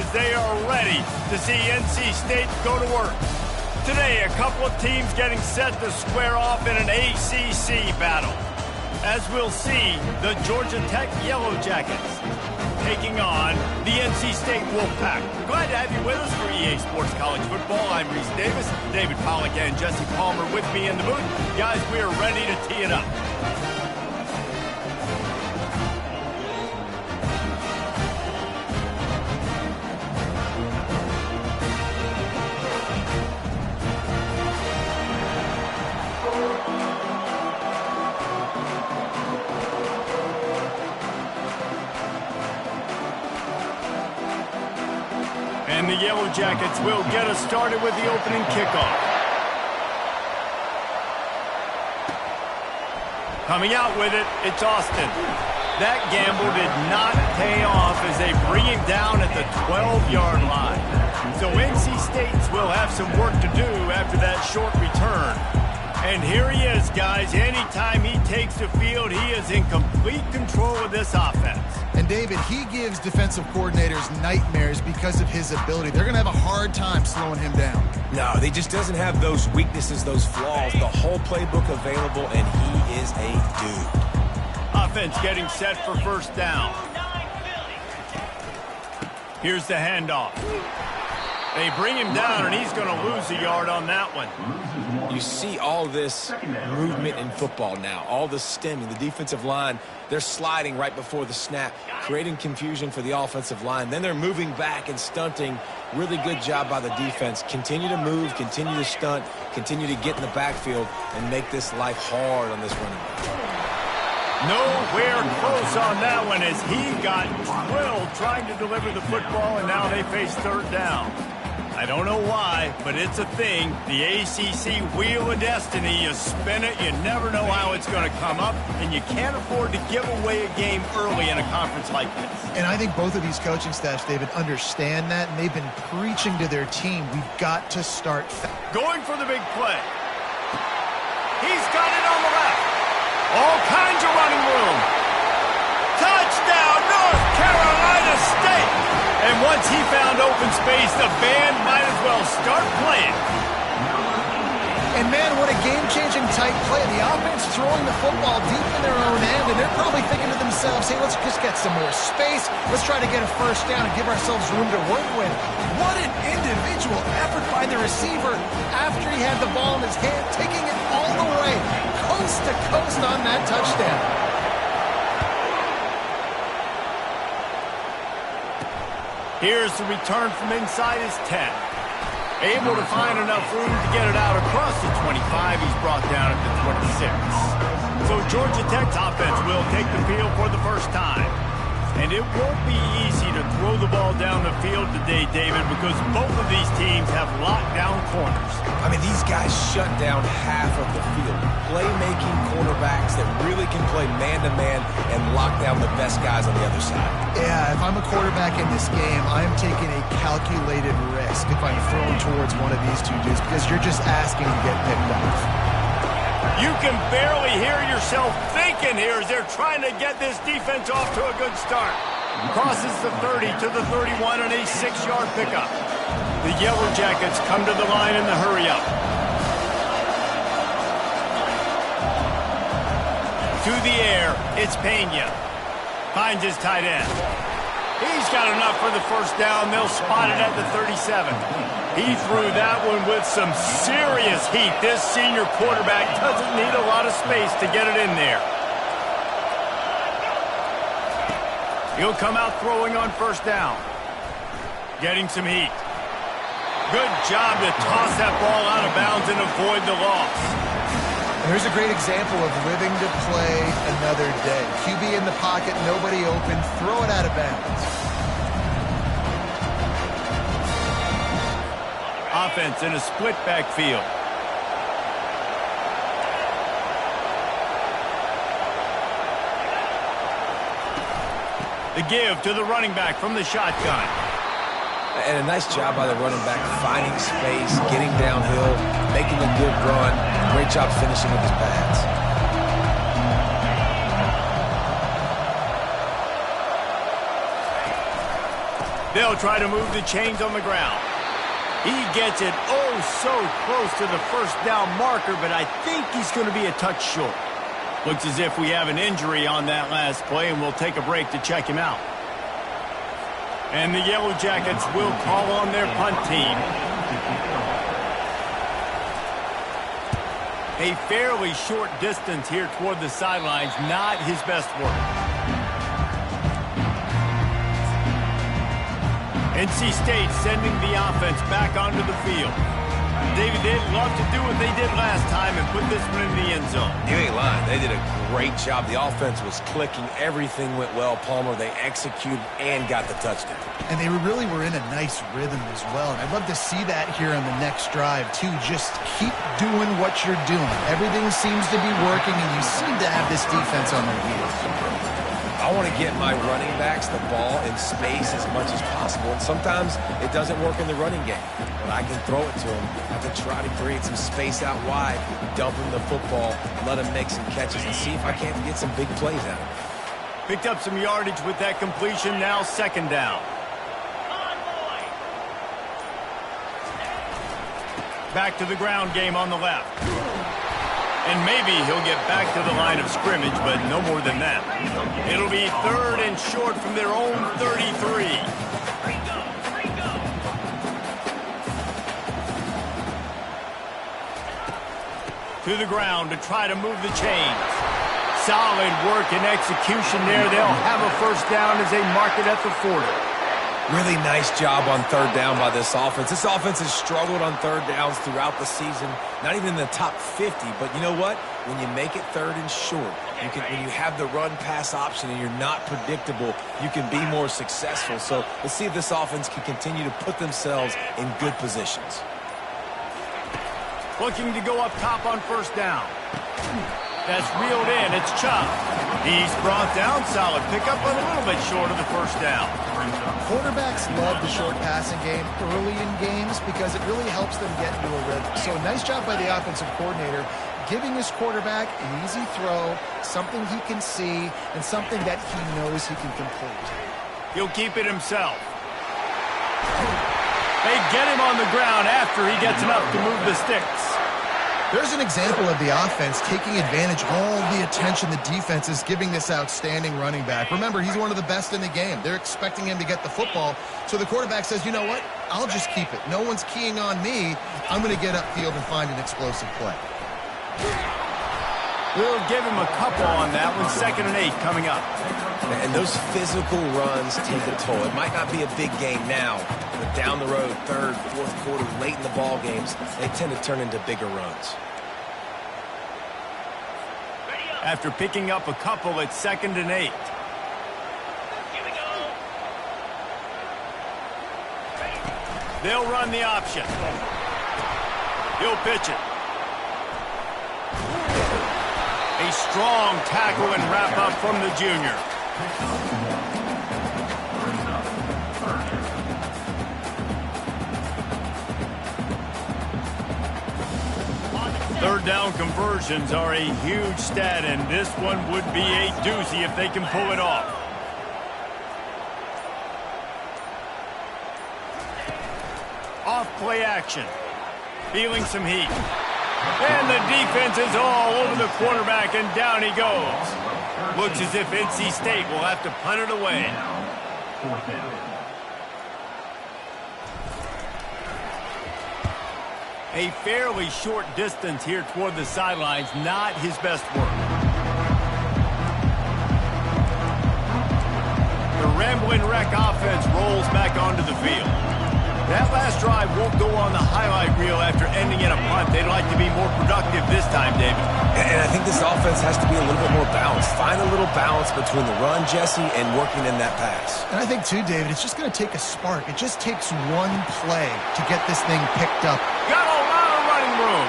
as they are ready to see NC State go to work. Today, a couple of teams getting set to square off in an ACC battle. As we'll see, the Georgia Tech Yellow Jackets taking on the NC State Wolfpack. Glad to have you with us for EA Sports College Football. I'm Reese Davis, David Pollack and Jesse Palmer with me in the booth. Guys, we are ready to tee it up. And the Yellow Jackets will get us started with the opening kickoff. Coming out with it, it's Austin. That gamble did not pay off as they bring him down at the 12-yard line. So NC State will have some work to do after that short return. And here he is, guys. Anytime he takes the field, he is in complete control of this offense. And David, he gives defensive coordinators nightmares because of his ability. They're going to have a hard time slowing him down. No, he just doesn't have those weaknesses, those flaws, the whole playbook available, and he is a dude. Offense getting set for first down. Here's the handoff. They bring him down, and he's going to lose a yard on that one. You see all this movement in football now, all the stemming, the defensive line, they're sliding right before the snap, creating confusion for the offensive line. Then they're moving back and stunting. Really good job by the defense. Continue to move, continue to stunt, continue to get in the backfield, and make this life hard on this running back. Nowhere close on that one as he got drilled trying to deliver the football, and now they face third down. I don't know why, but it's a thing. The ACC Wheel of Destiny, you spin it, you never know how it's going to come up, and you can't afford to give away a game early in a conference like this. And I think both of these coaching staffs, David, understand that, and they've been preaching to their team, we've got to start going for the big play. He's got it on the left. All kinds of running room. Touchdown, North Carolina State. And once he found open space, the band might as well start playing. And, man, what a game-changing type play. The offense throwing the football deep in their own end, and they're probably thinking to themselves, hey, let's just get some more space. Let's try to get a first down and give ourselves room to work with. What an individual effort by the receiver after he had the ball in his hand, taking it all the way, coast to coast on that touchdown. Here's the return from inside his 10. Able to find enough room to get it out across the 25. He's brought down at the 26. So Georgia Tech's offense will take the field for the first time. And it won't be easy to throw the ball down the field today, David, because both of these teams have lockdown corners. I mean, these guys shut down half of the field. Playmaking quarterbacks that really can play man-to-man and lock down the best guys on the other side. Yeah, if I'm a quarterback in this game, I'm taking a calculated risk if I'm thrown towards one of these two dudes because you're just asking to get picked off. You can barely hear yourself thinking here as they're trying to get this defense off to a good start. Crosses the 30 to the 31 on a 6-yard pickup. The Yellow Jackets come to the line in the hurry-up. To the air, it's Pena. Finds his tight end. He's got enough for the first down. They'll spot it at the 37. He threw that one with some serious heat. This senior quarterback doesn't need a lot of space to get it in there. He'll come out throwing on first down. Getting some heat. Good job to toss that ball out of bounds and avoid the loss. Here's a great example of living to play another day. QB in the pocket, nobody open, throw it out of bounds. Offense in a split backfield. The give to the running back from the shotgun. And a nice job by the running back, finding space, getting downhill, making a good run. Great job finishing with his pads. They'll try to move the chains on the ground. He gets it oh so close to the first down marker, but I think he's going to be a touch short. Looks as if we have an injury on that last play, and we'll take a break to check him out. And the Yellow Jackets will call on their punt team. A fairly short distance here toward the sidelines, not his best work. NC State sending the offense back onto the field. David, they'd love to do what they did last time and put this one in the end zone. You ain't lying. They did a great job. The offense was clicking. Everything went well, Palmer. They executed and got the touchdown. And they really were in a nice rhythm as well. And I'd love to see that here on the next drive, too. Just keep doing what you're doing. Everything seems to be working, and you seem to have this defense on their heels. I want to get my running backs the ball in space as much as possible. And sometimes it doesn't work in the running game. But I can throw it to them. I can try to create some space out wide, dump him the football, let him make some catches, and see if I can't get some big plays out of him. Picked up some yardage with that completion. Now second down. Back to the ground game on the left. And maybe he'll get back to the line of scrimmage, but no more than that. It'll be third and short from their own 33. To the ground to try to move the chains. Solid work and execution there. They'll have a first down as they mark it at the 40. Really nice job on third down by this offense. This offense has struggled on third downs throughout the season. Not even in the top 50, but you know what? When you make it third and short, when you have the run-pass option and you're not predictable, you can be more successful. So let's see if this offense can continue to put themselves in good positions. Looking to go up top on first down. That's reeled in. It's Chubb. He's brought down. Solid pickup, but a little bit short of the first down. Quarterbacks love the short passing game early in games because it really helps them get into a rhythm. So nice job by the offensive coordinator giving his quarterback an easy throw, something he can see, and something that he knows he can complete. He'll keep it himself. They get him on the ground after he gets enough to move the sticks. There's an example of the offense taking advantage of all the attention the defense is giving this outstanding running back. Remember, he's one of the best in the game. They're expecting him to get the football. So the quarterback says, you know what? I'll just keep it. No one's keying on me. I'm going to get upfield and find an explosive play. We'll give him a couple on that one. 2nd and 8 coming up. And those physical runs take a toll. It might not be a big game now, but down the road, third, fourth quarter, late in the ball games, they tend to turn into bigger runs. After picking up a couple, it's 2nd and 8. They'll run the option. He'll pitch it. A strong tackle and wrap up from the junior. Third down conversions are a huge stat, and this one would be a doozy if they can pull it off. Off play action. Feeling some heat. And the defense is all over the quarterback, and down he goes. Looks as if NC State will have to punt it away. A fairly short distance here toward the sidelines, not his best work. The Ramblin' Wreck offense rolls back onto the field. That last drive won't go on the highlight reel after ending in a punt. They'd like to be more productive this time, David. And I think this offense has to be a little bit more balanced. Find a little balance between the run, Jesse, and working in that pass. And I think, too, David, it's just going to take a spark. It just takes one play to get this thing picked up. Got a lot of running room.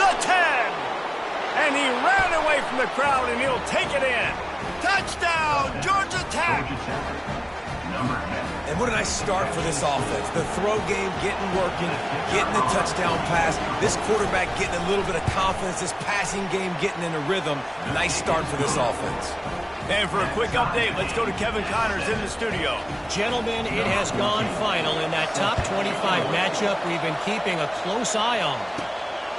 The 10. And he ran away from the crowd, and he'll take it in. Touchdown, Georgia Tech. And what a nice start for this offense. The throw game getting working, getting the touchdown pass. This quarterback getting a little bit of confidence. This passing game getting in a rhythm. Nice start for this offense. And for a quick update, let's go to Kevin Connors in the studio. Gentlemen, it has gone final in that top 25 matchup we've been keeping a close eye on.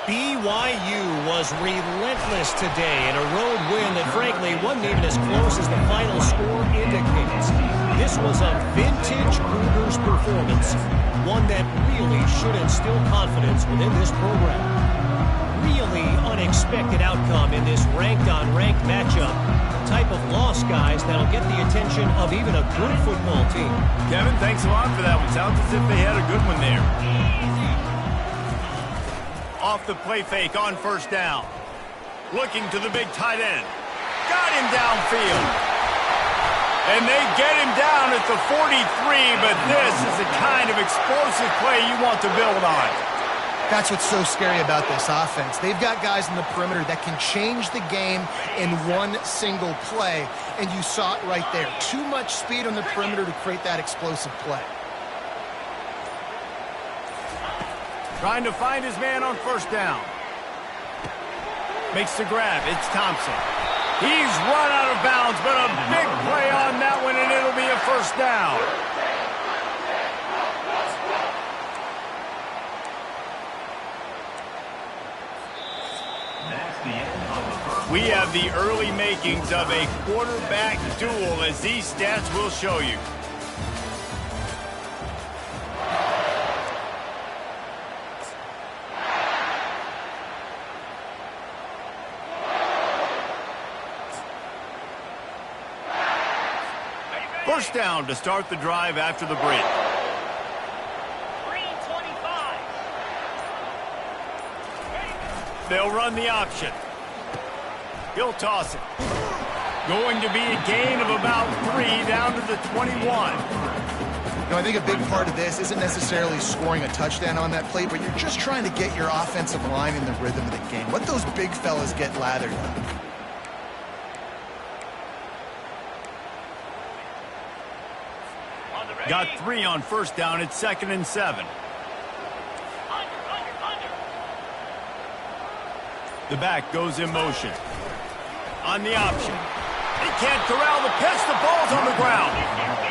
BYU was relentless today in a road win that frankly wasn't even as close as the final score indicates. This was a vintage Cougars performance, one that really should instill confidence within this program. Really unexpected outcome in this ranked-on-ranked matchup. Type of loss, guys, that'll get the attention of even a good football team. Kevin, thanks a lot for that one. Sounds as if they had a good one there. Off the play fake on first down. Looking to the big tight end. Got him downfield. And they get him down at the 43, but this is the kind of explosive play you want to build on. That's what's so scary about this offense. They've got guys in the perimeter that can change the game in one single play, and you saw it right there. Too much speed on the perimeter to create that explosive play. Trying to find his man on first down. Makes the grab. It's Thompson. He's run out of bounds, but a big play on that one, and it'll be a first down. We have the early makings of a quarterback duel, as these stats will show you. First down to start the drive after the break. 3:25. They'll run the option. He'll toss it. Going to be a gain of about 3 down to the 21. I think a big part of this isn't necessarily scoring a touchdown on that play, but you're just trying to get your offensive line in the rhythm of the game. Let those big fellas get lathered up. Got 3 on first down. It's 2nd and 7. The back goes in motion. On the option. He can't corral the pitch. The ball's on the ground.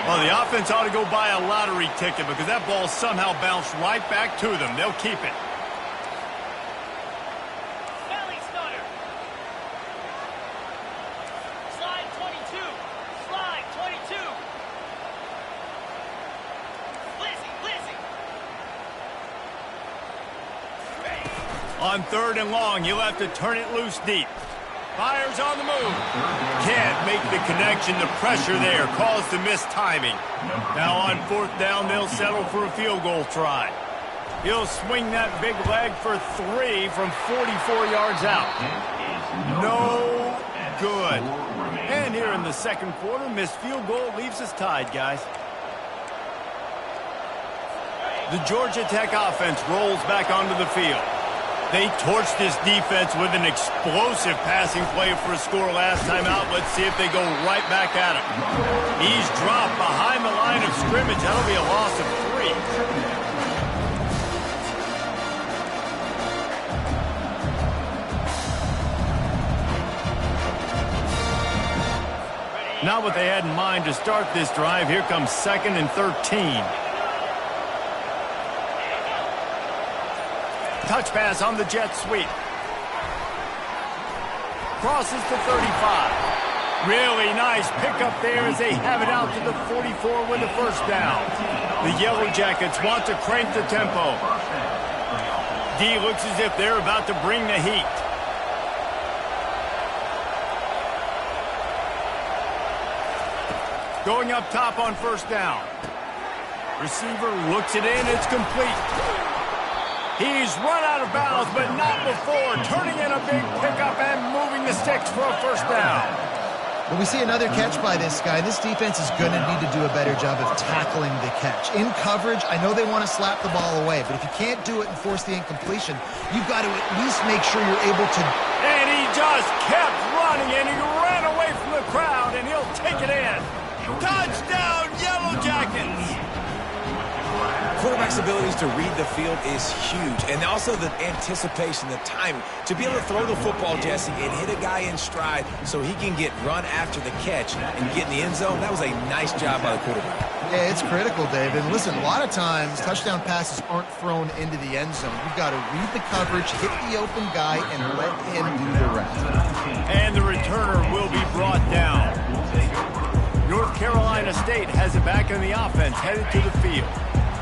Well, the offense ought to go buy a lottery ticket because that ball somehow bounced right back to them. They'll keep it. Slide 22. Slide 22. Blizzy. On 3rd and long, you'll have to turn it loose deep. Fires on the move. Can't make the connection. The pressure there caused the missed timing. Now on 4th down, they'll settle for a field goal try. He'll swing that big leg for 3 from 44 yards out. No good. And here in the second quarter, missed field goal leaves us tied, guys. The Georgia Tech offense rolls back onto the field. They torched this defense with an explosive passing play for a score last time out. Let's see if they go right back at him. He's dropped behind the line of scrimmage. That'll be a loss of 3. Not what they had in mind to start this drive. Here comes 2nd and 13. Touch pass on the jet sweep. Crosses to 35. Really nice pickup there as they have it out to the 44 with the first down. The Yellow Jackets want to crank the tempo. D looks as if they're about to bring the heat. Going up top on first down. Receiver looks it in. It's complete. He's run out of bounds, but not before. Turning in a big pickup and moving the sticks for a first down. Well, we see another catch by this guy. This defense is going to need to do a better job of tackling the catch. In coverage, I know they want to slap the ball away, but if you can't do it and force the incompletion, you've got to at least make sure you're able to. And he just kept running, and he ran away from the crowd, and he'll take it in. Touchdown, Yellow Jackets! quarterback's abilities to read the field is huge. And also the anticipation, the timing. To be able to throw the football, Jesse, and hit a guy in stride so he can get run after the catch and get in the end zone, that was a nice job by the quarterback. Yeah, it's critical, David. Listen, a lot of times touchdown passes aren't thrown into the end zone. You've got to read the coverage, hit the open guy, and let him do the rest. And the returner will be brought down. North Carolina State has it back in the offense, headed to the field.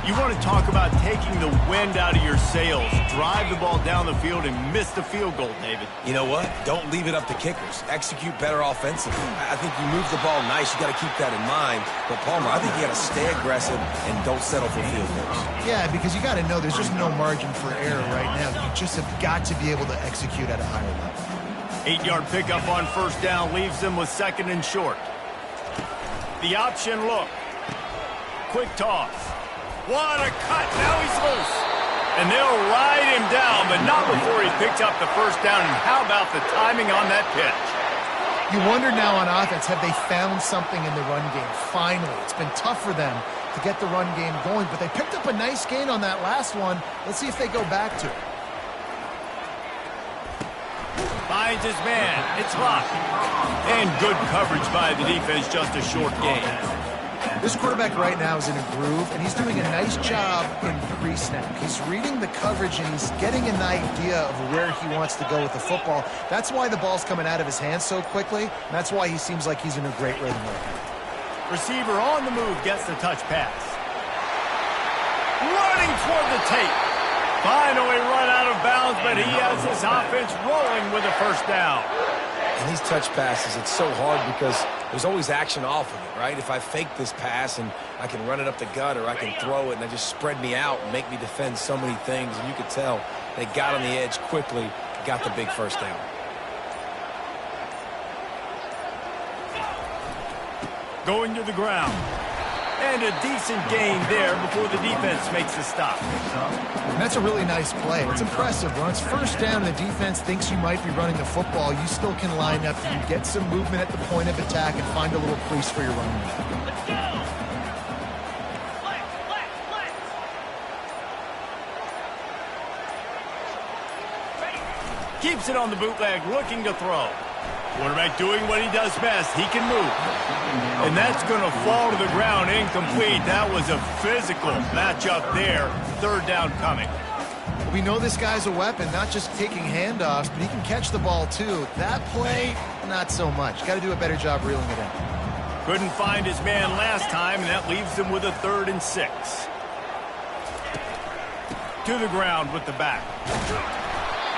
You want to talk about taking the wind out of your sails. Drive the ball down the field and miss the field goal, David. You know what? Don't leave it up to kickers. Execute better offensively. I think you move the ball nice. You got to keep that in mind. But, Palmer, I think you got to stay aggressive and don't settle for field goals. Yeah, because you got to know there's just no margin for error right now. You just have got to be able to execute at a higher level. 8-yard pickup on first down leaves them with 2nd and short. The option look. Quick toss. What a cut. Now he's loose. And they'll ride him down, but not before he picks up the first down. And how about the timing on that pitch? You wonder now on offense, have they found something in the run game? Finally. It's been tough for them to get the run game going, but they picked up a nice gain on that last one. Let's see if they go back to it. Finds his man. It's locked. And good coverage by the defense, just a short gain. This quarterback right now is in a groove, and he's doing a nice job in pre-snap. He's reading the coverage, and he's getting an idea of where he wants to go with the football. That's why the ball's coming out of his hands so quickly, and that's why he seems like he's in a great rhythm right now. Receiver on the move gets the touch pass. Running toward the tape. Finally run out of bounds, but he has his offense rolling with a first down. And these touch passes, it's so hard because there's always action off of it, right? If I fake this pass and I can run it up the gut or I can throw it and they just spread me out and make me defend so many things. And you could tell they got on the edge quickly, got the big first down. Going to the ground. And a decent gain there before the defense makes the stop. And that's a really nice play. It's impressive. When it's first down and the defense thinks you might be running the football, you still can line up. You get some movement at the point of attack and find a little crease for your running back. Let's go. Keeps it on the bootleg, looking to throw. Quarterback doing what he does best. He can move. And that's going to fall to the ground incomplete. That was a physical matchup there. 3rd down coming. We know this guy's a weapon, not just taking handoffs, but he can catch the ball too. That play, not so much. Got to do a better job reeling it in. Couldn't find his man last time, and that leaves him with a 3rd and 6. To the ground with the back.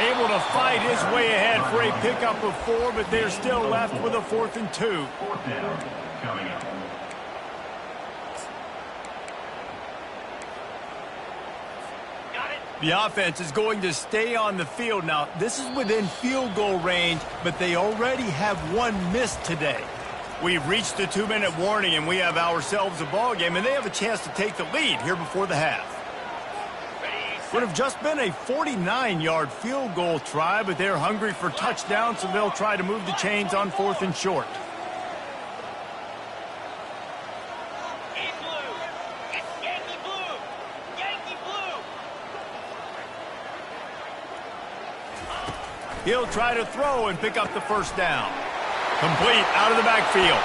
Able to fight his way ahead for a pickup of 4, but they're still left with a 4th and 2. 4th down coming up. The offense is going to stay on the field now. This is within field goal range, but they already have one missed today. We've reached the 2-minute warning, and we have ourselves a ball game, and they have a chance to take the lead here before the half. Would have just been a 49-yard field goal try, but they're hungry for touchdowns, so they'll try to move the chains on 4th and short. He'll try to throw and pick up the first down. Complete out of the backfield.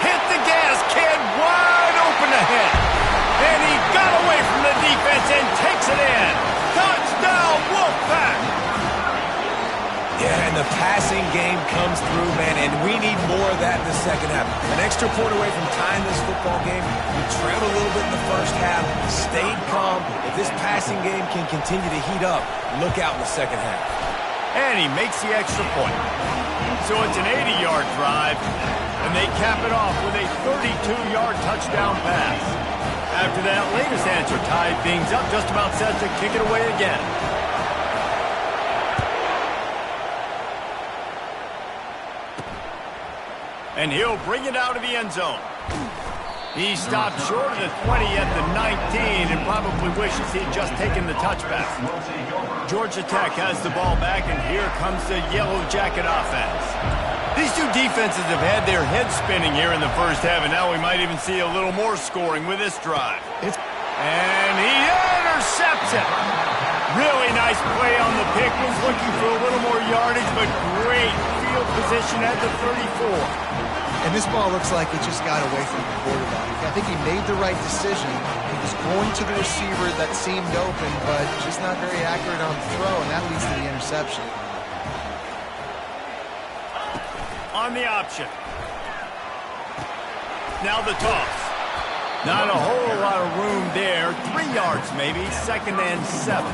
Hit the gas, kid, wide open ahead. And he got away from the defense and takes it in. Touchdown, Wolfpack! Yeah, and the passing game comes through, man, and we need more of that in the second half. An extra point away from tying this football game. We trailed a little bit in the first half, stayed calm. If this passing game can continue to heat up, look out in the second half. And he makes the extra point. So it's an 80-yard drive, and they cap it off with a 32-yard touchdown pass. After that latest answer tied things up, just about set to kick it away again. And he'll bring it out of the end zone. He stopped short of the 20 at the 19 and probably wishes he'd just taken the touchback. Georgia Tech has the ball back, and here comes the Yellow Jacket offense. These two defenses have had their heads spinning here in the first half, and now we might even see a little more scoring with this drive. And he set. Really nice play on the pick. Was looking for a little more yardage, but great field position at the 34. And this ball looks like it just got away from the quarterback. I think he made the right decision. He was going to the receiver that seemed open, but just not very accurate on the throw, and that leads to the interception. On the option. Now the toss. Not a whole lot of room there. 3 yards maybe, 2nd and 7.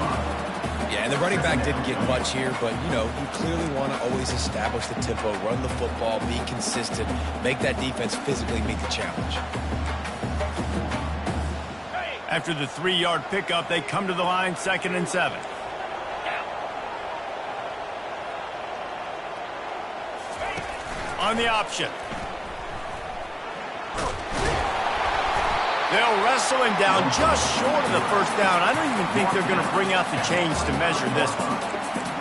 Yeah, and the running back didn't get much here, but, you know, you clearly want to always establish the tempo, run the football, be consistent, make that defense physically meet the challenge. After the 3-yard pickup, they come to the line, 2nd and 7. On the option. They'll wrestle him down just short of the first down. I don't even think they're going to bring out the chains to measure this one.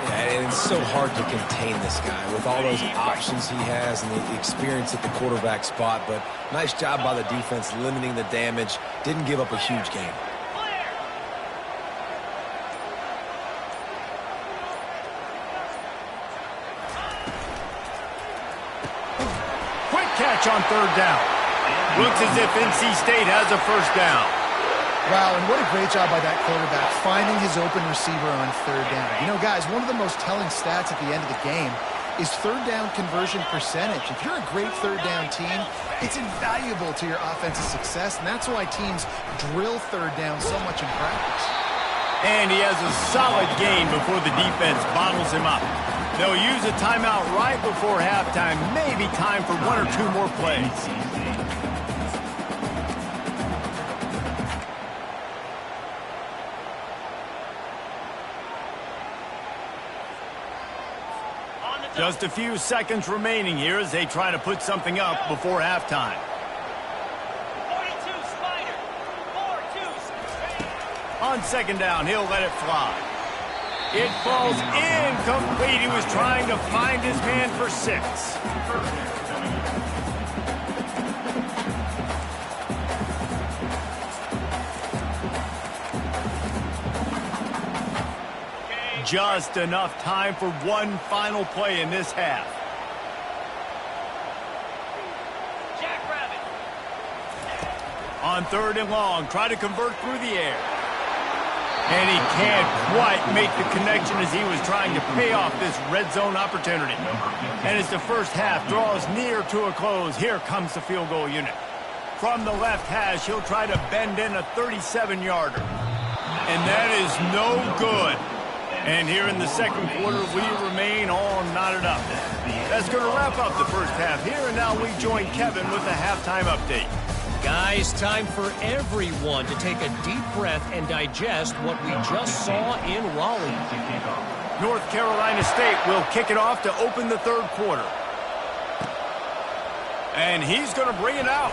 Yeah, and it's so hard to contain this guy with all those options he has and the experience at the quarterback spot. But nice job by the defense limiting the damage. Didn't give up a huge gain. Quick catch on 3rd down. Looks as if NC State has a first down. Wow, and what a great job by that quarterback, finding his open receiver on 3rd down. You know, guys, one of the most telling stats at the end of the game is 3rd down conversion percentage. If you're a great 3rd down team, it's invaluable to your offensive success, and that's why teams drill 3rd down so much in practice. And he has a solid gain before the defense bottles him up. They'll use a timeout right before halftime, maybe time for 1 or 2 more plays. Just a few seconds remaining here as they try to put something up before halftime. 42 Spider. 4-2. On 2nd down, he'll let it fly. It falls incomplete. He was trying to find his man for 6. Just enough time for one final play in this half. Jackrabbit. On 3rd and long, try to convert through the air. And he can't quite make the connection as he was trying to pay off this red zone opportunity. And as the first half draws near to a close, here comes the field goal unit. From the left hash, he'll try to bend in a 37-yarder. And that is no good. And here in the 2nd quarter, we remain all knotted up. That's going to wrap up the first half here, and now we join Kevin with the halftime update. Guys, time for everyone to take a deep breath and digest what we just saw in Raleigh. North Carolina State will kick it off to open the 3rd quarter. And he's going to bring it out.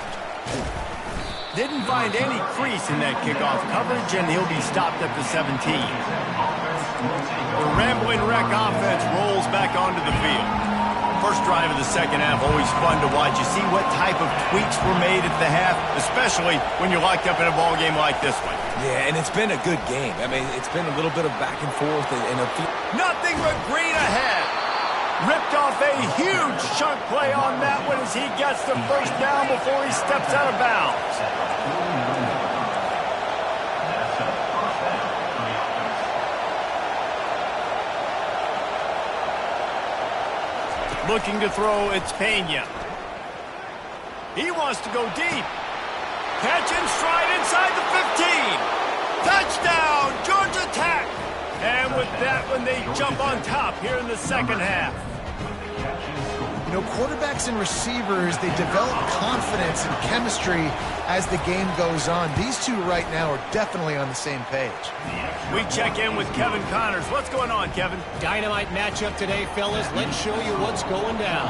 Didn't find any crease in that kickoff coverage, and he'll be stopped at the 17. The Rambling Wreck offense rolls back onto the field. First drive of the 2nd half, always fun to watch. You see what type of tweaks were made at the half, especially when you're locked up in a ball game like this one. Yeah, and it's been a good game. I mean, it's been a little bit of back and forth. Nothing but green ahead. Ripped off a huge chunk play on that one as he gets the first down before he steps out of bounds. Looking to throw, it's Pena. He wants to go deep. Catch in stride inside the 15. Touchdown, Georgia Tech. And with that one, they jump on top here in the 2nd half. You know, quarterbacks and receivers, they develop confidence and chemistry as the game goes on. These two right now are definitely on the same page. We check in with Kevin Connors. What's going on, Kevin? Dynamite matchup today, fellas. Let's show you what's going down.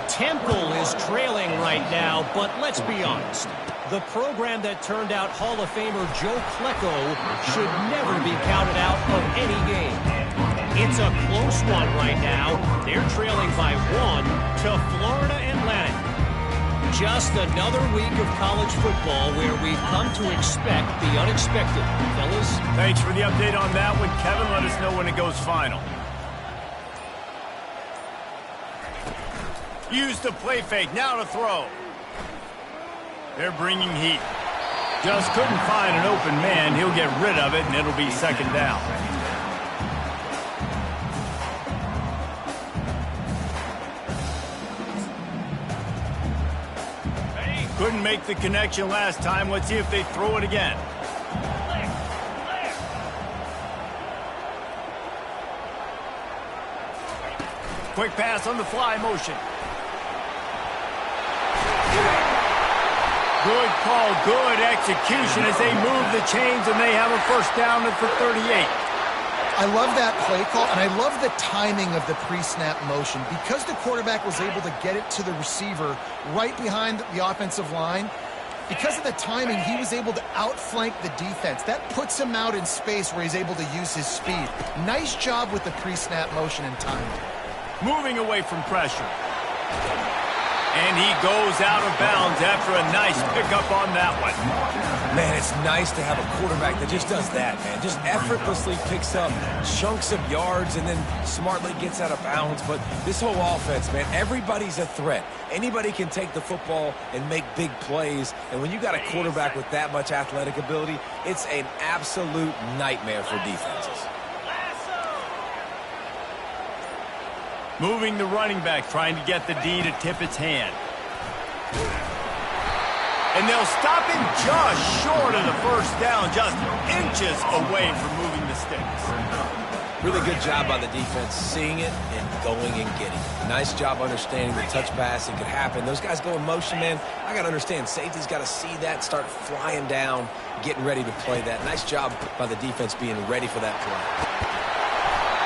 Temple is trailing right now, but let's be honest. The program that turned out Hall of Famer Joe Klecko should never be counted out of any game. It's a close one right now. They're trailing by 1 to Florida Atlantic. just another week of college football where we've come to expect the unexpected. Fellas? Thanks for the update on that one, Kevin. Let us know when it goes final. Use the play fake. Now to throw. They're bringing heat. Just couldn't find an open man. He'll get rid of it, and it'll be second down. Couldn't make the connection last time. Let's see if they throw it again. Quick pass on the fly motion. Good call, good execution as they move the chains, and they have a first down for 38. I love that play call, and I love the timing of the pre-snap motion. Because the quarterback was able to get it to the receiver right behind the offensive line, because of the timing, he was able to outflank the defense. That puts him out in space where he's able to use his speed. Nice job with the pre-snap motion and timing. Moving away from pressure. And he goes out of bounds after a nice pickup on that one. Man, it's nice to have a quarterback that just does that, man. Just effortlessly picks up chunks of yards and then smartly gets out of bounds. But this whole offense, man, everybody's a threat. Anybody can take the football and make big plays. And when you got a quarterback with that much athletic ability, it's an absolute nightmare for defenses. Moving the running back, trying to get the D to tip its hand. And they'll stop him just short of the first down, just inches away from moving the sticks. Really good job by the defense, seeing it and going and getting it. Nice job understanding the touch pass. It could happen. Those guys go in motion, man. I got to understand, safety's got to see that, start flying down, getting ready to play that. Nice job by the defense being ready for that play.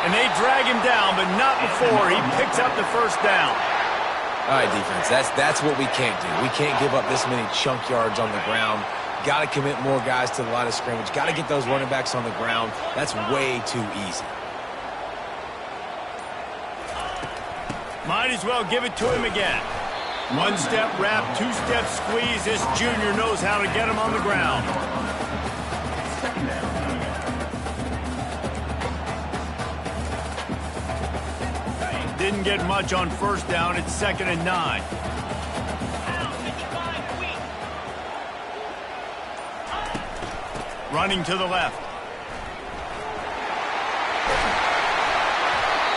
And they drag him down, but not before he picks up the first down. All right, defense, that's what we can't do. We can't give up this many chunk yards on the ground. Got to commit more guys to the line of scrimmage. Got to get those running backs on the ground. That's way too easy. Might as well give it to him again. One-step wrap, two-step squeeze. This junior knows how to get him on the ground. Didn't get much on first down. It's 2nd and 9. Running to the left.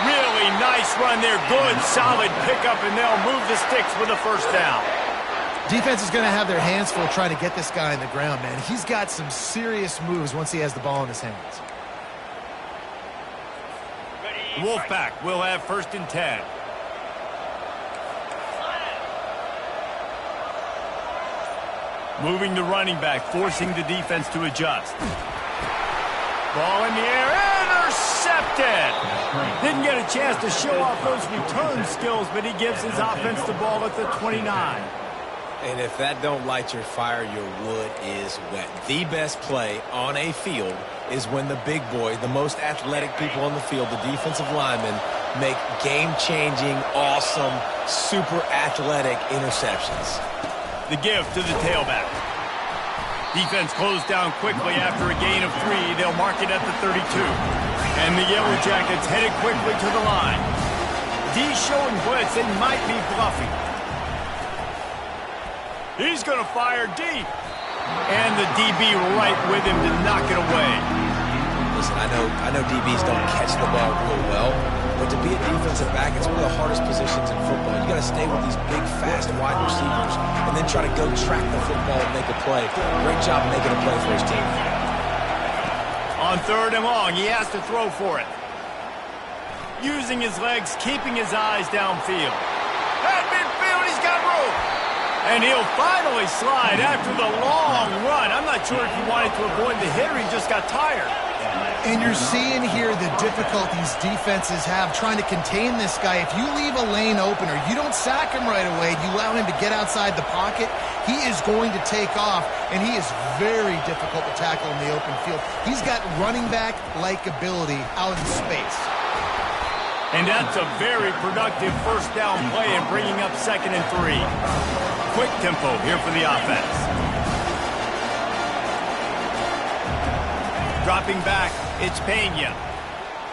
Really nice run there. Good, solid pickup, and they'll move the sticks with a first down. Defense is going to have their hands full trying to get this guy on the ground, man. He's got some serious moves once he has the ball in his hands. Wolfpack will have 1st and 10. Moving the running back, forcing the defense to adjust. Ball in the air, intercepted! Didn't get a chance to show off those return skills, but he gives his offense the ball at the 29. And if that don't light your fire, your wood is wet. The best play on a field is when the big boy, the most athletic people on the field, the defensive linemen, make game-changing, awesome, super athletic interceptions. The give to the tailback. Defense closed down quickly after a gain of 3. They'll mark it at the 32. And the Yellow Jackets headed quickly to the line. D showing blitz. They might be bluffing. He's going to fire deep. And the DB right with him to knock it away. Listen, I know DBs don't catch the ball real well, but to be a defensive back, it's one of the hardest positions in football. You got to stay with these big, fast wide receivers and then try to go track the football and make a play. Great job making a play for his team. On 3rd and long, he has to throw for it. Using his legs, keeping his eyes downfield. At midfield, he's got room. And he'll finally slide after the long run. I'm not sure if he wanted to avoid the hit or he just got tired. And you're seeing here the difficulties defenses have trying to contain this guy. If you leave a lane open or you don't sack him right away, you allow him to get outside the pocket, he is going to take off, and he is very difficult to tackle in the open field. He's got running back-like ability out in space. And that's a very productive first down play and bringing up 2nd and 3. quick tempo here for the offense. Dropping back, it's Pena.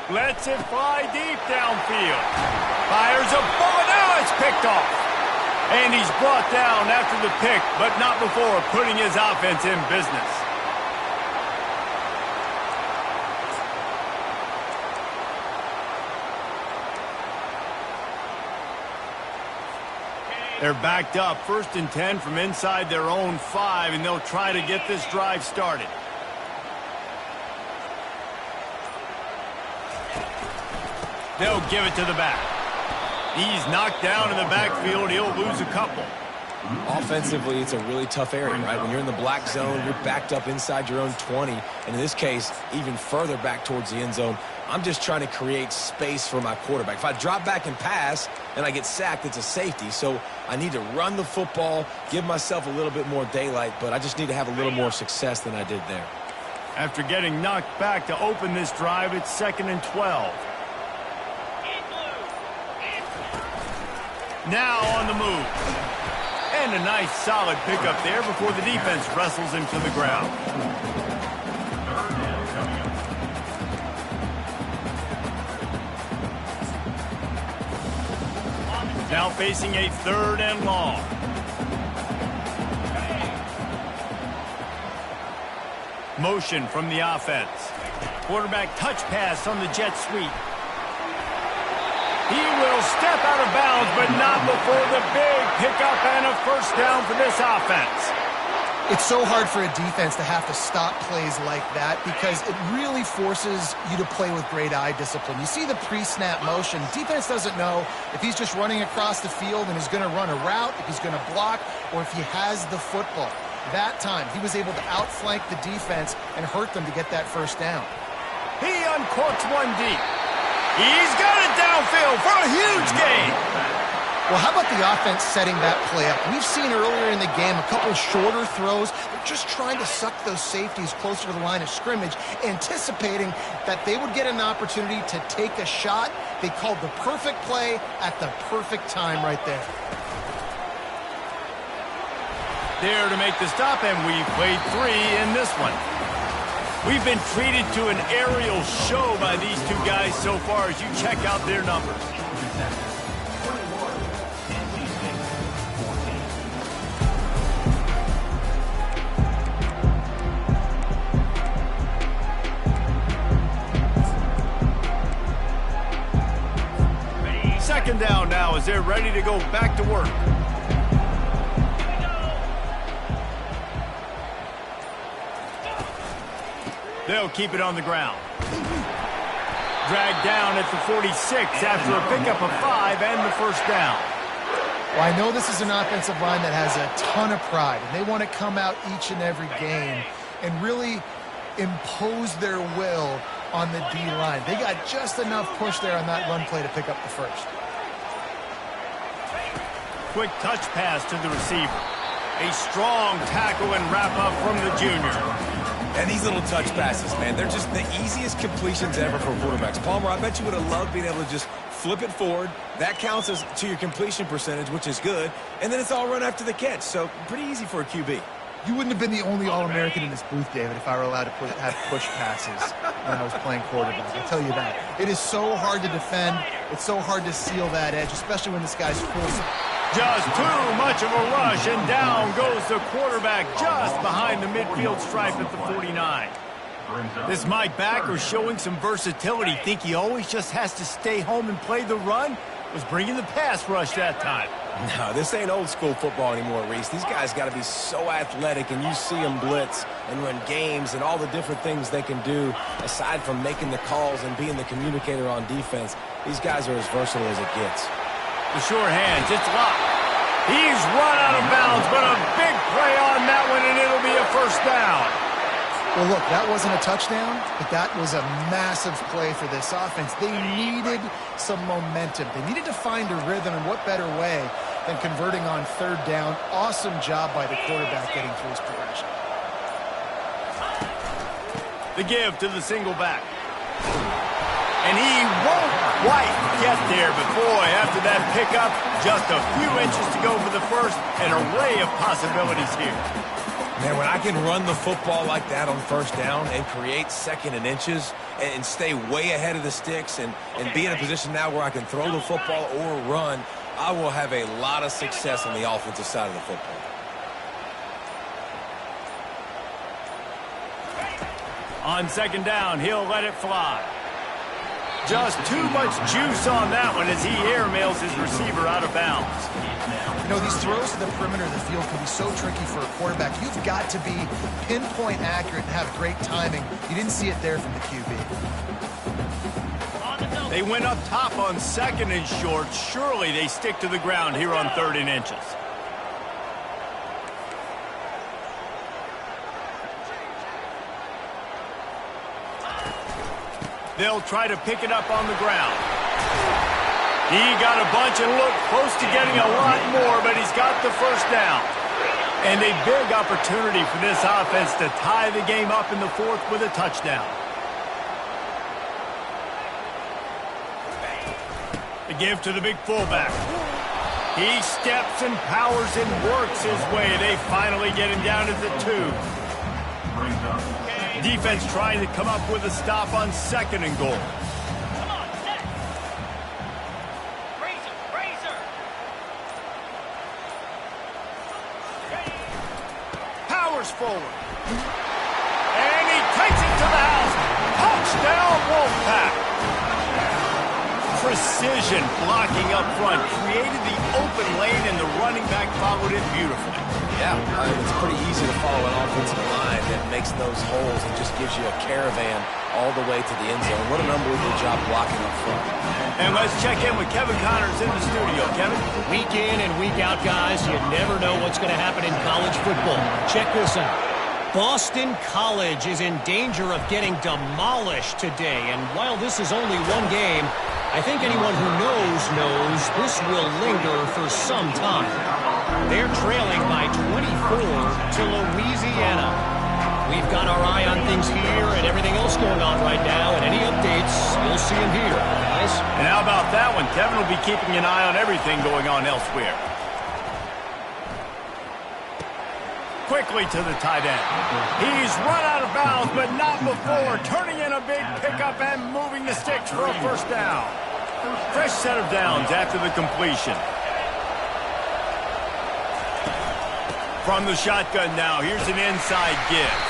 Lets it fly deep downfield. Fires a bullet. Now it's picked off. And he's brought down after the pick, but not before putting his offense in business. They're backed up, 1st and 10 from inside their own 5, and they'll try to get this drive started. They'll give it to the back. He's knocked down in the backfield. He'll lose a couple. Offensively, it's a really tough area, right? When you're in the black zone, you're backed up inside your own 20, and in this case, even further back towards the end zone. I'm just trying to create space for my quarterback. If I drop back and pass and I get sacked, it's a safety. So I need to run the football, give myself a little bit more daylight, but I just need to have a little more success than I did there. After getting knocked back to open this drive, it's 2nd and 12. Now on the move. And a nice solid pickup there before the defense wrestles him to the ground. Now facing a 3rd and long. Motion from the offense. Quarterback touch pass on the jet sweep. He will step out of bounds, but not before the big pickup and a 1st down for this offense. It's so hard for a defense to have to stop plays like that because it really forces you to play with great eye discipline. You see the pre-snap motion. Defense doesn't know if he's just running across the field and is going to run a route, if he's going to block, or if he has the football. That time, he was able to outflank the defense and hurt them to get that 1st down. He uncorks one deep. He's got it downfield for a huge gain. Well, how about the offense setting that play up? We've seen earlier in the game a couple shorter throws. They're just trying to suck those safeties closer to the line of scrimmage, anticipating that they would get an opportunity to take a shot. They called the perfect play at the perfect time right there. There to make the stop, and we played 3 in this one. We've been treated to an aerial show by these two guys so far as you check out their numbers. Second down now as they're ready to go back to work. They'll keep it on the ground. Dragged down at the 46 after a pickup of 5 and the 1st down. Well, I know this is an offensive line that has a ton of pride, and they want to come out each and every game and really impose their will on the D-line. They got just enough push there on that run play to pick up the 1st. Quick touch pass to the receiver. A strong tackle and wrap-up from the junior. And these little touch passes, man, they're just the easiest completions ever for quarterbacks. Palmer, I bet you would have loved being able to just flip it forward. That counts as to your completion percentage, which is good. And then it's all run after the catch, so pretty easy for a QB. You wouldn't have been the only All-American in this booth, David, if I were allowed to have push passes when I was playing quarterback. I'll tell you that. It is so hard to defend. It's so hard to seal that edge, especially when this guy's full. Just too much of a rush, and down goes the quarterback just behind the midfield stripe at the 49. This Mike backer showing some versatility. Think he always just has to stay home and play the run? Was bringing the pass rush that time. No, this ain't old school football anymore, Reese. These guys got to be so athletic, and you see them blitz and run games and all the different things they can do aside from making the calls and being the communicator on defense. These guys are as versatile as it gets. The sure hands, it's locked. He's run out of bounds, but a big play on that one, and it'll be a 1st down. Well, look, that wasn't a touchdown, but that was a massive play for this offense. They needed some momentum. They needed to find a rhythm, and what better way than converting on 3rd down. Awesome job by the quarterback getting through his progression. The give to the single back. And he won't quite get there, but boy, after that pickup, just a few inches to go for the first, an array of possibilities here. Man, when I can run the football like that on first down and create second and inches and stay way ahead of the sticks and be in a position now where I can throw the football or run, I will have a lot of success on the offensive side of the football. On second down, he'll let it fly. Just too much juice on that one as he airmails his receiver out of bounds. You know, these throws to the perimeter of the field can be so tricky for a quarterback. You've got to be pinpoint accurate and have great timing. You didn't see it there from the QB. They went up top on second and short. Surely they stick to the ground here on 3rd and inches. They'll try to pick it up on the ground. He got a bunch and looked close to getting a lot more, but he's got the first down. And a big opportunity for this offense to tie the game up in the 4th with a touchdown. The give to the big fullback. He steps and powers and works his way. They finally get him down to the 2. Defense trying to come up with a stop on 2nd and goal. Come on, set. Razor. Powers forward. And he takes it to the house. Touchdown, Wolfpack. Precision blocking up front. Created the open lane, and the running back followed it beautifully. Yeah, it's pretty easy to follow an offensive line that makes those holes and just gives you a caravan all the way to the end zone. What an unbelievable job blocking up front. And let's check in with Kevin Connors in the studio. Kevin? Week in and week out, guys, you never know what's going to happen in college football. Check this out. Boston College is in danger of getting demolished today. And while this is only one game, I think anyone who knows this will linger for some time. They're trailing by 24 to Louisiana. We've got our eye on things here and everything else going on right now, and any updates, you'll see them here, guys. And how about that one? Kevin will be keeping an eye on everything going on elsewhere. Quickly to the tight end. He's run out of bounds, but not before. Turning in a big pickup and moving the sticks for a first down. Fresh set of downs after the completion. From the shotgun now, here's an inside give.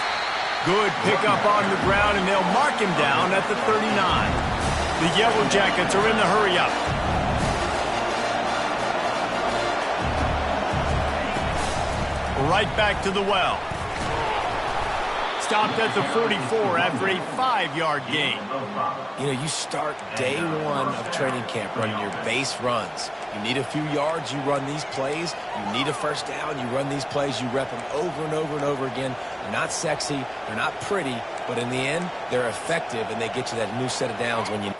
Good pickup on the ground, and they'll mark him down at the 39. The Yellow Jackets are in the hurry-up. Right back to the well. Stopped at the 44 after a 5-yard gain. You know, you start day one of training camp running your base runs. You need a few yards, you run these plays. You need a first down, you run these plays. You rep them over and over and over again. They're not sexy, they're not pretty, but in the end, they're effective, and they get you that new set of downs when you...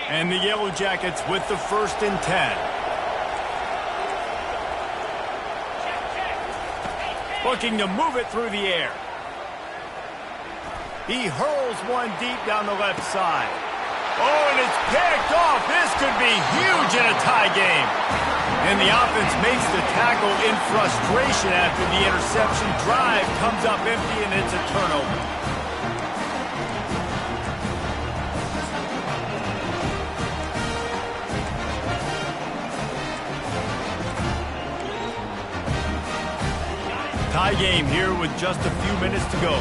And the Yellow Jackets with the 1st and 10. Looking to move it through the air. He hurls one deep down the left side. Oh, and it's picked off. This could be huge in a tie game. And the offense makes the tackle in frustration after the interception. Drive comes up empty, and it's a turnover. Tie game here with just a few minutes to go.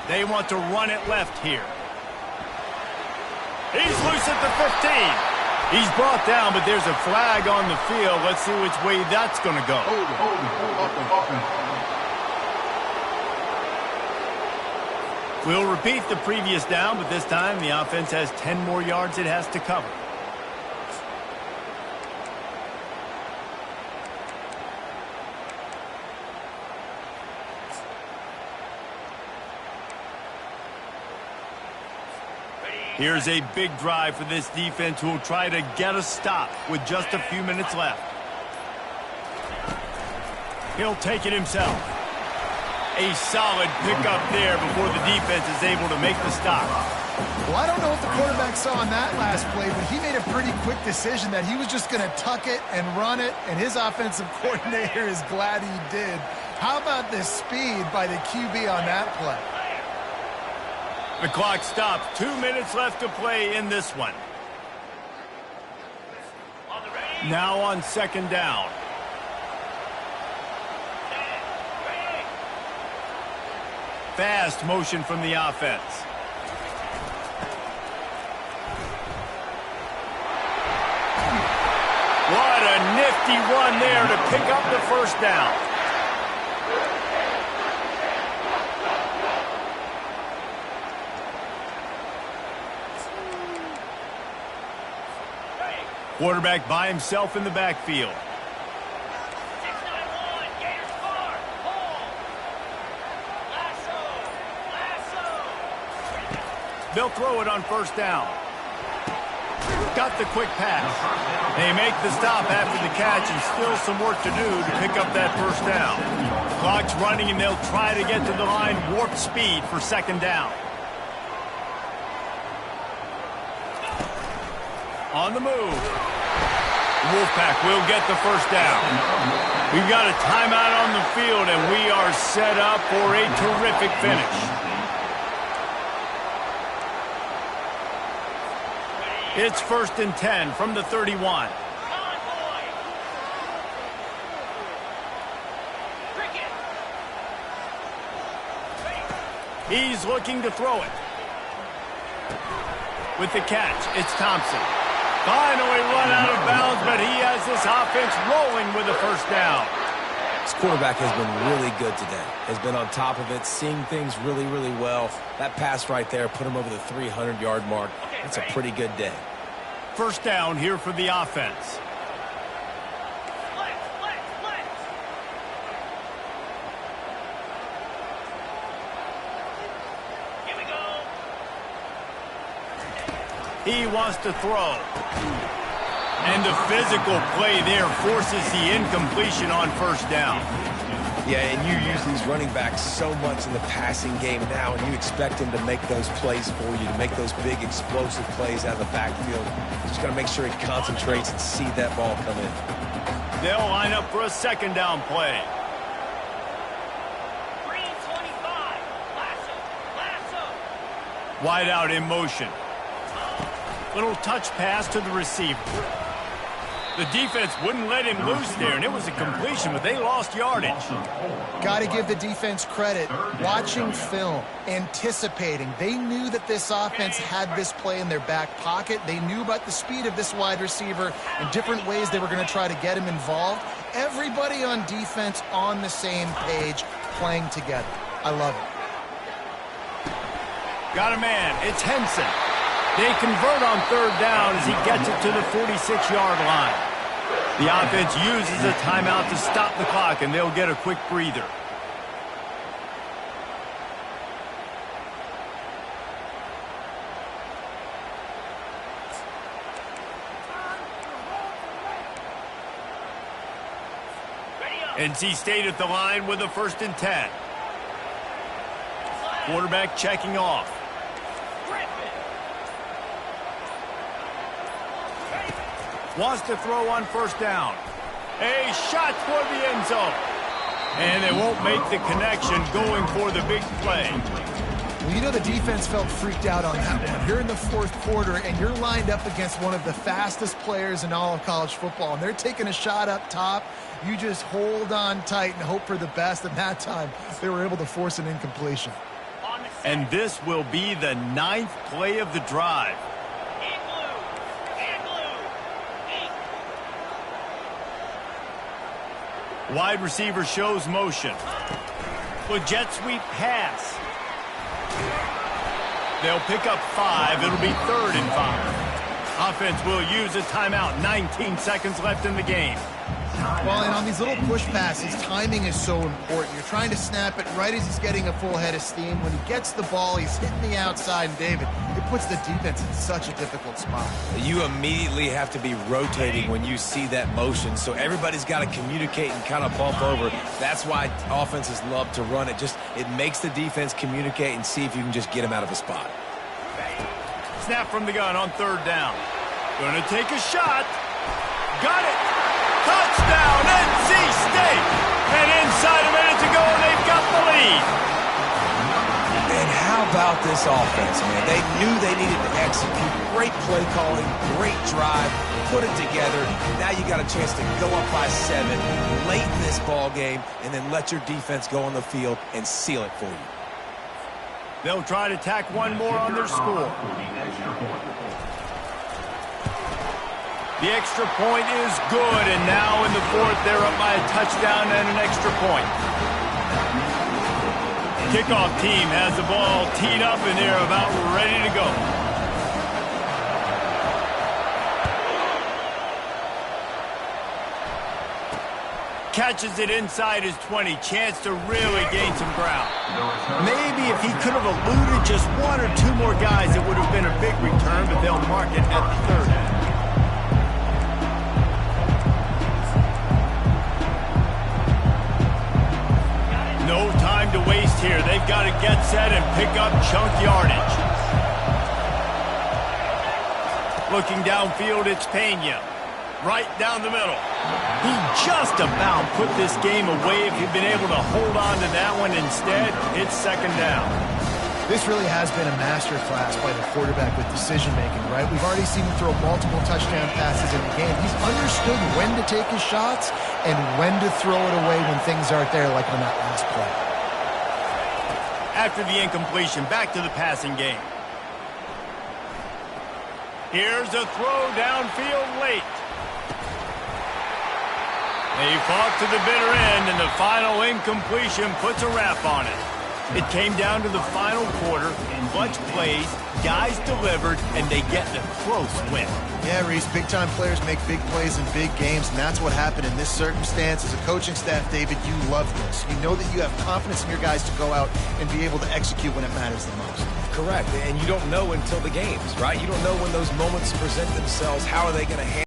They want to run it left here. He's loose at the 15. He's brought down, but there's a flag on the field. Let's see which way that's going to go. We'll repeat the previous down, but this time the offense has 10 more yards it has to cover. Here's a big drive for this defense who will try to get a stop with just a few minutes left. He'll take it himself. A solid pickup there before the defense is able to make the stop. Well, I don't know what the quarterback saw on that last play, but he made a pretty quick decision that he was just going to tuck it and run it, and his offensive coordinator is glad he did. How about the speed by the QB on that play? The clock stops. 2 minutes left to play in this one. Now on second down. Fast motion from the offense. What a nifty run there to pick up the first down. Quarterback by himself in the backfield. 691, Gators far. Hold. Lasso. They'll throw it on first down. Got the quick pass. They make the stop after the catch, and still some work to do to pick up that first down. Clock's running, and they'll try to get to the line warp speed for second down. On the move. Wolfpack will get the first down. We've got a timeout on the field, and we are set up for a terrific finish. It's 1st and 10 from the 31. He's looking to throw it. With the catch, it's Thompson. Finally run out of bounds, but he has this offense rolling with a first down. This quarterback has been really good today. Has been on top of it, seeing things really, really well. That pass right there put him over the 300-yard mark. That's a pretty good day. First down here for the offense. Here we go. He wants to throw. And the physical play there forces the incompletion on first down. Yeah, and you use these running backs so much in the passing game now, and you expect them to make those plays for you, to make those big explosive plays out of the backfield. Just got to make sure he concentrates and see that ball come in. They'll line up for a second down play. Green 25. Lasso. Wide out in motion. Little touch pass to the receiver. The defense wouldn't let him loose there, and it was a completion, but they lost yardage. Got to give the defense credit. Watching film, anticipating. They knew that this offense had this play in their back pocket. They knew about the speed of this wide receiver and different ways they were going to try to get him involved. Everybody on defense on the same page, playing together. I love it. Got a man. It's Henson. They convert on third down as he gets it to the 46-yard line. The offense uses a timeout to stop the clock, and they'll get a quick breather. NC State at the line with a 1st and 10. Quarterback checking off. Wants to throw on first down. A shot toward the end zone. And they won't make the connection going for the big play. Well, you know the defense felt freaked out on that one. You're in the fourth quarter, and you're lined up against one of the fastest players in all of college football, and they're taking a shot up top. You just hold on tight and hope for the best, and that time they were able to force an incompletion. And this will be the 9th play of the drive. Wide receiver shows motion. With jet sweep pass. They'll pick up 5. It'll be 3rd and 5. Offense will use a timeout. 19 seconds left in the game. Well, and on these little push passes, timing is so important. You're trying to snap it right as he's getting a full head of steam. When he gets the ball, he's hitting the outside, and David, it puts the defense in such a difficult spot. You immediately have to be rotating when you see that motion, so everybody's got to communicate and kind of bump over. That's why offenses love to run it. It makes the defense communicate and see if you can just get him out of a spot. Snap from the gun on third down. Gonna take a shot. Got it. Touchdown, NC State. And inside a minute to go, they've got the lead. And how about this offense, man? They knew they needed to execute. Great play calling, great drive, put it together. Now you got a chance to go up by 7 late in this ball game and then let your defense go on the field and seal it for you. They'll try to tack one more on their score. The extra point is good, and now in the fourth, they're up by a touchdown and an extra point. Kickoff team has the ball teed up, and they're about ready to go. Catches it inside his 20. Chance to really gain some ground. Maybe if he could have eluded just one or two more guys, it would have been a big return, but they'll mark it at the 30. No time to waste here. They've got to get set and pick up chunk yardage. Looking downfield, it's Pena. Right down the middle. He just about put this game away if he'd been able to hold on to that one. Instead, it's second down. This really has been a masterclass by the quarterback with decision-making, right? We've already seen him throw multiple touchdown passes in the game. He's understood when to take his shots and when to throw it away when things aren't there, like on that last play. After the incompletion, back to the passing game. Here's a throw downfield late. He fought to the bitter end, and the final incompletion puts a wrap on it. It came down to the final quarter, clutch plays, guys delivered, and they get the close win. Yeah, Reese, big-time players make big plays in big games, and that's what happened in this circumstance. As a coaching staff, David, you love this. You know that you have confidence in your guys to go out and be able to execute when it matters the most. Correct, and you don't know until the games, right? You don't know when those moments present themselves. How are they going to handle